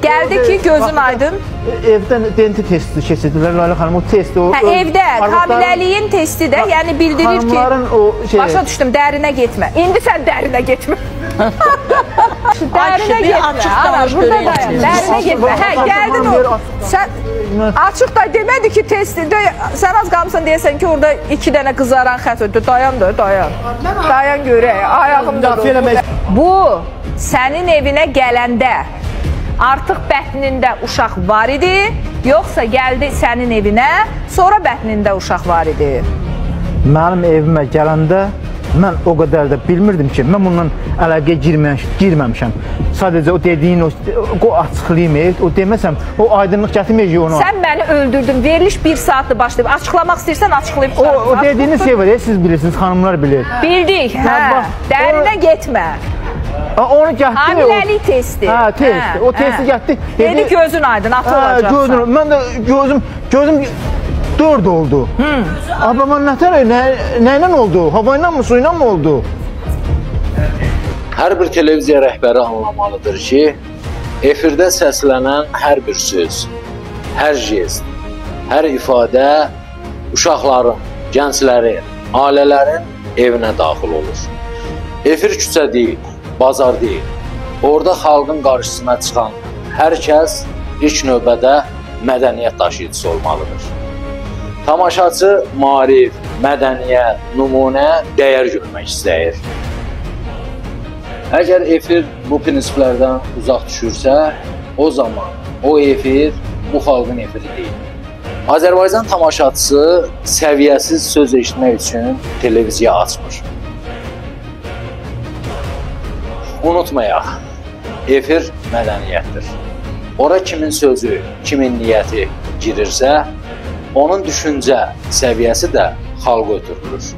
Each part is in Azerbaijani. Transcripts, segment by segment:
Gəldi ki, gözün aydın. Evdən DNT testi keçirdilər Layla xanım, o testi. Evdə hamiləliyin testi də, yəni bildirir ki, başa düşdüm, dərinə getmə. İndi sən dərinə getmə. Dərinə getmə, burada dayan, dərinə getmə. Hə, gəldin o, sən açıq da demədi ki, testi, sən az qalmışsan deyəsən ki, orada 2 dənə qızaran xət ödü, dayan da, dayan. Dayan görək, ayağımda bu, sənin evinə gələndə artıq bətnində uşaq var idi, yoxsa gəldi sənin evinə, sonra bətnində uşaq var idi? Mənim evimə gələndə mən o qədər də bilmirdim ki, mən bundan əlaqəyə girməmişəm. Sadəcə o dediyin, o açıqlayım, o deməsəm, o aydınlıq gətirməyəcək onu. Sən məni öldürdün, veriliş 1 saatdır başlayıb. Açıqlamaq istəyirsən, açıqlayıb. O dediyiniz şey var, siz bilirsiniz, xanımlar bilir. Bildik, hə, dərinə getmə. Onu gətdi. Hamiləlik testi. Hə, test. O testi gətdi. Dedi gözün aydın, atı olacaqsan. Mən də gözüm 4 oldu. Amma nətər, nə ilə oldu? Hava ilə mı, su ilə mi oldu? Hər bir televiziya rəhbəri anlamalıdır ki, efirdə səslənən hər bir söz, hər jest, hər ifadə uşaqların, gənclərin, ailələrin evinə daxil olur. Efir küçə deyil, bazar deyil. Orada xalqın qarşısına çıxan hər kəs ilk növbədə mədəniyyət daşıyıcısı olmalıdır. Tamaşaçı maarif, mədəniyyət, nümunə, dəyər görmək istəyir. Əgər efir bu prinsiplərdən uzaq düşürsə, o zaman o efir bu xalqın efiri deyil. Azərbaycan tamaşaçısı səviyyəsiz söz eşitmək üçün televiziya açmır. Unutmayaq, efir mədəniyyətdir. Ora kimin sözü, kimin niyyəti girirsə, onun düşüncə səviyyəsi də xalqa ötürülür.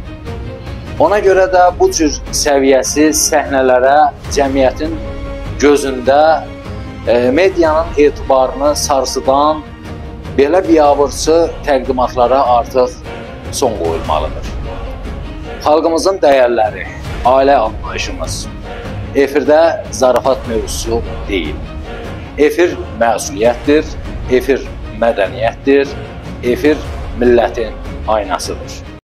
Ona görə də bu cür səviyyəsiz səhnələrə cəmiyyətin gözündə medianın etibarını sarsıdan belə biabırçı təqdimatlara artıq son qoyulmalıdır. Xalqımızın dəyərləri, ailə anlayışımız efirdə zarafat mövzusu deyil. Efir məsuliyyətdir, efir mədəniyyətdir, efir millətin aynasıdır.